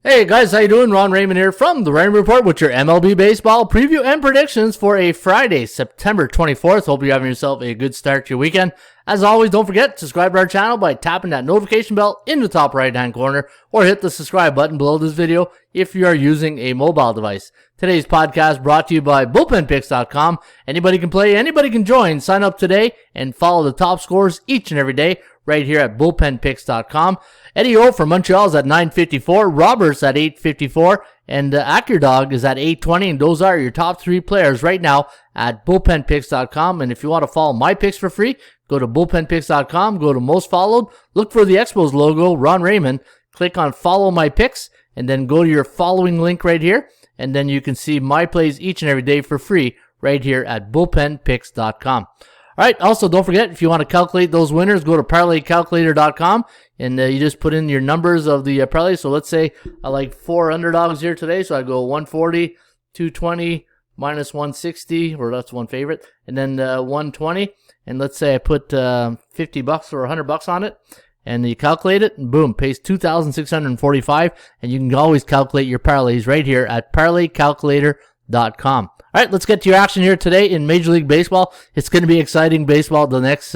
Hey guys, how you doing? Ron Raymond here from the Raymond Report with your MLB baseball preview and predictions for a Friday, September 24th. Hope you're having yourself a good start to your weekend. As always, don't forget to subscribe to our channel by tapping that notification bell in the top right-hand corner or hit the subscribe button below this video if you are using a mobile device. Today's podcast brought to you by BullpenPicks.com. Anybody can play, anybody can join. Sign up today and follow the top scores each and every day right here at BullpenPicks.com. Eddie O from Montreal is at 954, Roberts at 854, and Accurdog is at 820, and those are your top three players right now at BullpenPicks.com. And if you want to follow my picks for free, go to BullpenPicks.com, go to Most Followed, look for the Expos logo, Ron Raymond, click on Follow My Picks, and then go to your following link right here, and then you can see my plays each and every day for free right here at BullpenPicks.com. All right, also don't forget, if you want to calculate those winners, go to ParlayCalculator.com, and you just put in your numbers of the parlay. So let's say I like 4 underdogs here today, so I go 140, 220, minus 160, or that's one favorite, and then 120, and let's say I put $50 or $100 on it, and you calculate it, and boom, pays $2,645, and you can always calculate your parlays right here at ParlayCalculator.com. All right, let's get to your action here today in Major League Baseball. It's going to be exciting baseball the next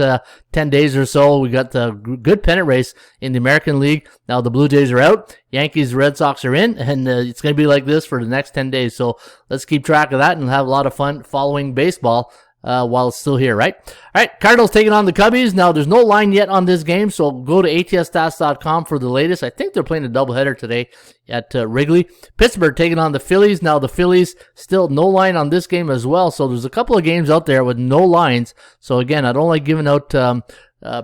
10 days or so. We got the good pennant race in the American League. Now the Blue Jays are out. Yankees, Red Sox are in, and it's going to be like this for the next 10 days. So let's keep track of that and have a lot of fun following baseball while it's still here, right? All right, Cardinals taking on the Cubbies. Now, there's no line yet on this game, so go to ATSstats.com for the latest. I think they're playing a doubleheader today at Wrigley. Pittsburgh taking on the Phillies. Now, the Phillies still no line on this game as well, so there's a couple of games out there with no lines. So, again, I don't like giving out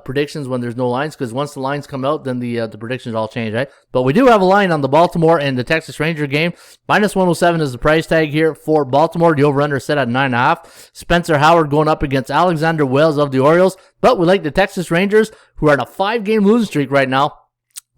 predictions when there's no lines, because once the lines come out, then the predictions all change, right? But we do have a line on the Baltimore and the Texas Ranger game. Minus 107 is the price tag here for Baltimore. The over-under set at 9.5. Spencer Howard going up against Alexander Wells of the Orioles. But we like the Texas Rangers, who are on a 5-game losing streak right now.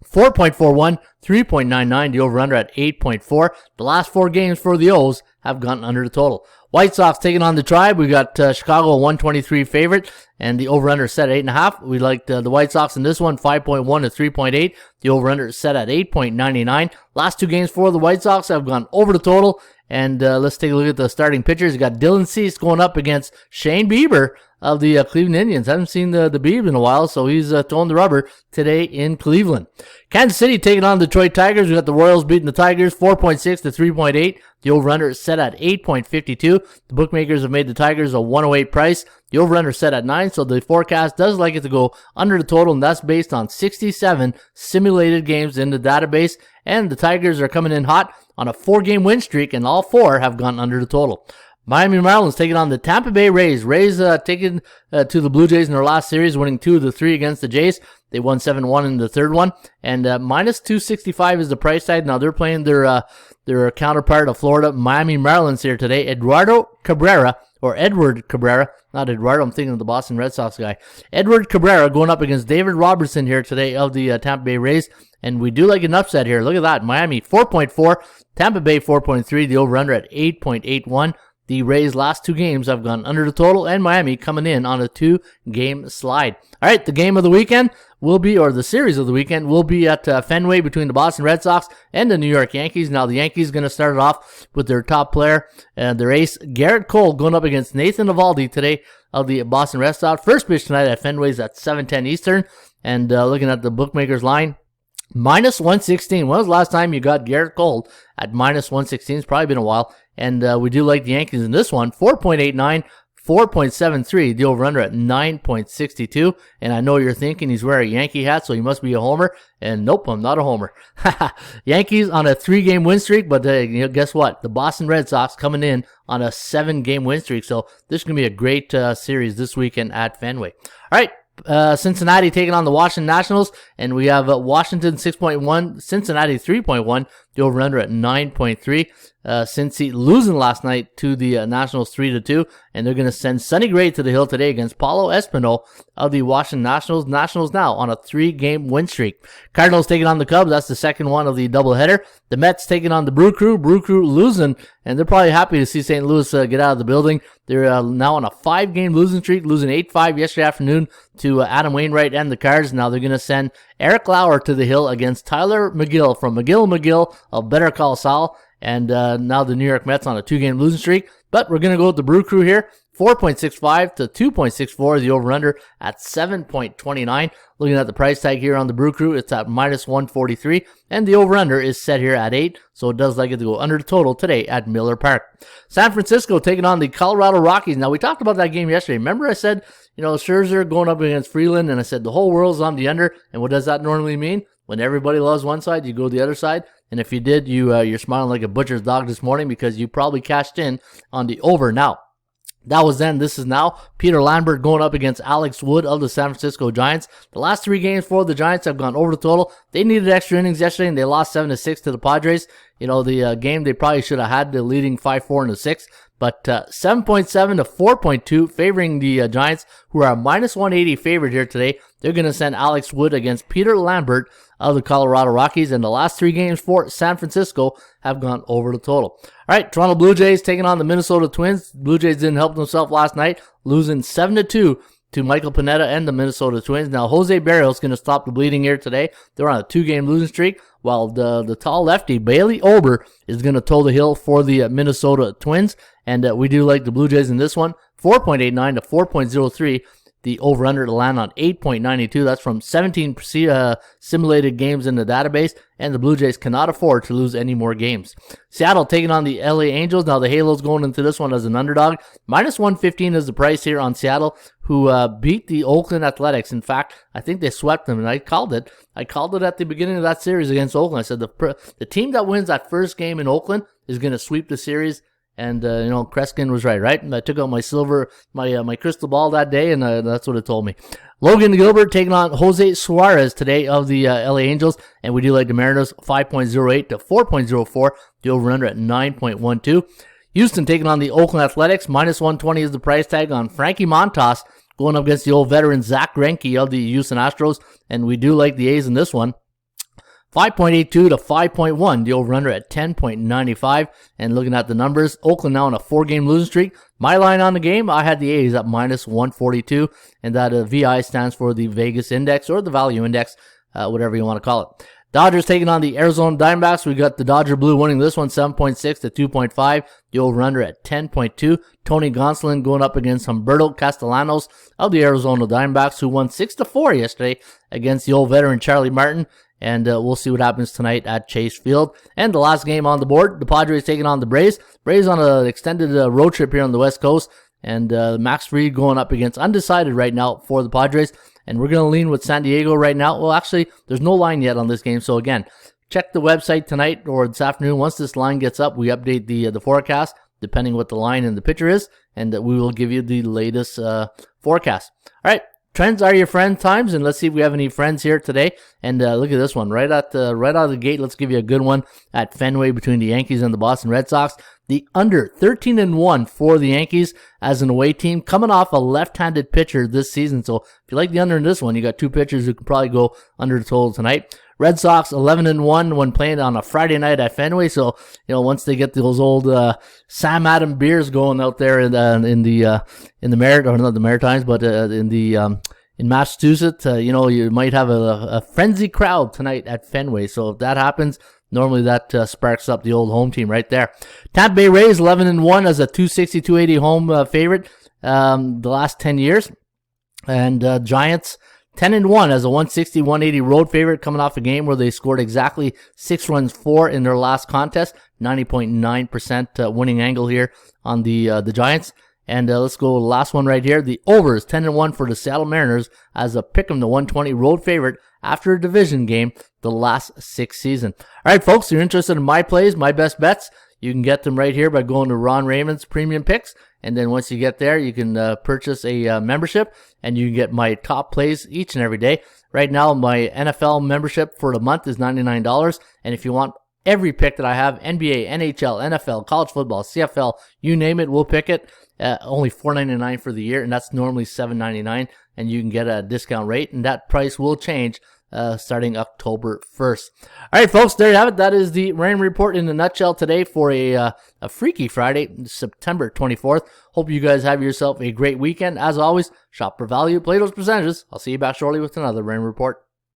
4.41, 3.99, the over-under at 8.4. The last 4 games for the O's have gone under the total. White Sox taking on the Tribe. We got Chicago, 123 favorite, and the over-under set at 8.5. We like the White Sox in this one, 5.1 to 3.8. The over-under set at 8.99. Last 2 games for the White Sox have gone over the total. And let's take a look at the starting pitchers. You got Dylan Cease going up against Shane Bieber of the Cleveland Indians. Haven't seen the Bieber in a while, so he's throwing the rubber today in Cleveland. Kansas City taking on the Detroit Tigers. We got the Royals beating the Tigers 4.6 to 3.8. The over-under is set at 8.52. The bookmakers have made the Tigers a 108 price. The over-under set at 9, so the forecast does like it to go under the total, and that's based on 67 simulated games in the database. And the Tigers are coming in hot on a 4-game win streak, and all 4 have gone under the total. Miami Marlins taking on the Tampa Bay Rays. Rays taking to the Blue Jays in their last series, winning 2 of the 3 against the Jays. They won 7-1 in the third one, and minus 265 is the price tag. Now they're playing their counterpart of Florida, Miami Marlins here today. Edward Cabrera, not Eduardo, I'm thinking of the Boston Red Sox guy. Edward Cabrera going up against David Robertson here today of the Tampa Bay Rays, and we do like an upset here. Look at that, Miami 4.4, Tampa Bay 4.3, the over-under at 8.81. The Rays' last 2 games have gone under the total, and Miami coming in on a 2-game slide. All right, the game of the weekend will be, or the series of the weekend will be at Fenway between the Boston Red Sox and the New York Yankees. Now, the Yankees going to start it off with their top player, their ace, Garrett Cole, going up against Nathan Eovaldi today of the Boston Red Sox. First pitch tonight at Fenway's at 7:10 Eastern, and looking at the bookmakers line, minus 116. When was the last time you got Garrett Cole at minus 116? It's probably been a while. And we do like the Yankees in this one, 4.89, 4.73, the over-under at 9.62. And I know you're thinking he's wearing a Yankee hat, so he must be a homer. And nope, I'm not a homer. Yankees on a 3-game win streak, but guess what? The Boston Red Sox coming in on a 7-game win streak. So this is going to be a great series this weekend at Fenway. All right. Cincinnati taking on the Washington Nationals, and we have Washington 6.1, Cincinnati 3.1, the over-under at 9.3. Cincy losing last night to the Nationals 3-2, and they're going to send Sonny Gray to the hill today against Paulo Espino of the Washington Nationals. Nationals now on a 3-game win streak. Cardinals taking on the Cubs. That's the second one of the doubleheader. The Mets taking on the Brew Crew. Brew Crew losing, and they're probably happy to see St. Louis get out of the building. They're now on a 5-game losing streak, losing 8-5 yesterday afternoon to Adam Wainwright and the Cards. Now they're going to send Eric Lauer to the hill against Tyler McGill from McGill of Better Call Saul. And now the New York Mets on a 2-game losing streak. But we're going to go with the Brew Crew here. 4.65 to 2.64, the over-under at 7.29. Looking at the price tag here on the Brew Crew, it's at minus 143, and the over-under is set here at 8, so it does like it to go under the total today at Miller Park. San Francisco taking on the Colorado Rockies. Now, we talked about that game yesterday. Remember I said, Scherzer going up against Freeland, and I said the whole world's on the under, and what does that normally mean? When everybody loves one side, you go the other side. And if you did, you're smiling like a butcher's dog this morning because you probably cashed in on the over. Now, that was then. This is now. Peter Lambert going up against Alex Wood of the San Francisco Giants. The last 3 games for the Giants have gone over the total. They needed extra innings yesterday, and they lost 7-6 to the Padres. The game they probably should have had the leading 5-4 in the 6th. But 7.7 to 4.2 favoring the Giants, who are a minus 180 favorite here today. They're going to send Alex Wood against Peter Lambert of the Colorado Rockies. And the last 3 games for San Francisco have gone over the total. All right, Toronto Blue Jays taking on the Minnesota Twins. Blue Jays didn't help themselves last night, losing 7-2 to Michael Pineda and the Minnesota Twins. Now, Jose Barrios going to stop the bleeding here today. They're on a 2-game losing streak, while the tall lefty, Bailey Ober, is going to toe the hill for the Minnesota Twins. And we do like the Blue Jays in this one, 4.89 to 4.03. The over-under to land on 8.92. That's from 17 simulated games in the database, and the Blue Jays cannot afford to lose any more games. Seattle taking on the LA Angels. Now the Halos going into this one as an underdog. Minus 115 is the price here on Seattle, who beat the Oakland Athletics. In fact, I think they swept them, and I called it. I called it at the beginning of that series against Oakland. I said the team that wins that first game in Oakland is going to sweep the series. And, Kreskin was right? And I took out my crystal ball that day, and that's what it told me. Logan Gilbert taking on Jose Suarez today of the LA Angels, and we do like the Mariners, 5.08 to 4.04, the over-under at 9.12. Houston taking on the Oakland Athletics, minus 120 is the price tag on Frankie Montas, going up against the old veteran Zach Greinke of the Houston Astros, and we do like the A's in this one. 5.82 to 5.1, the over-under at 10.95. And looking at the numbers, Oakland now on a 4-game losing streak. My line on the game, I had the A's at minus 142, and that VI stands for the Vegas Index or the Value Index, whatever you want to call it. Dodgers taking on the Arizona Diamondbacks. We got the Dodger Blue winning this one, 7.6 to 2.5. The over-under at 10.2. Tony Gonsolin going up against Humberto Castellanos of the Arizona Diamondbacks, who won 6-4 yesterday against the old veteran Charlie Martin. And we'll see what happens tonight at Chase Field. And the last game on the board, the Padres taking on the Braves. Braves on an extended road trip here on the West Coast. And Max Fried going up against undecided right now for the Padres. And we're going to lean with San Diego right now. Well, actually, there's no line yet on this game. So again, check the website tonight or this afternoon. Once this line gets up, we update the forecast, depending what the line and the pitcher is. And we will give you the latest forecast. All right. Trends are your friend times, and let's see if we have any friends here today. And look at this one right out of the gate. Let's give you a good one at Fenway between the Yankees and the Boston Red Sox. The under 13-1 for the Yankees as an away team, coming off a left-handed pitcher this season. So if you like the under in this one, you got 2 pitchers who can probably go under the total tonight. Red Sox 11-1 when playing on a Friday night at Fenway. So once they get those old Sam Adams beers going out there in the Maritimes, but in Massachusetts, you might have a frenzy crowd tonight at Fenway. So if that happens, normally that sparks up the old home team right there. Tampa Bay Rays 11-1 as a 260-280 home favorite the last 10 years, and Giants 10-1 as a 160-180 road favorite, coming off a game where they scored exactly 6 runs for in their last contest. 90.9% winning angle here on the Giants. And let's go to the last one right here. The over is 10-1 for the Seattle Mariners as a pick'em, the 120 road favorite after a division game the last 6 seasons. All right, folks, if you're interested in my plays, my best bets, you can get them right here by going to Ron Raymond's Premium Picks. And then once you get there, you can purchase a membership, and you can get my top plays each and every day. Right now, my NFL membership for the month is $99. And if you want every pick that I have, NBA, NHL, NFL, college football, CFL, you name it, we'll pick it. Only $4.99 for the year, and that's normally $7.99, and you can get a discount rate, and that price will change starting October 1st. All right, folks, there you have it. That is the Rain Report in a nutshell today for a Freaky Friday, September 24th. Hope you guys have yourself a great weekend. As always, shop for value, play those percentages. I'll see you back shortly with another Rain Report.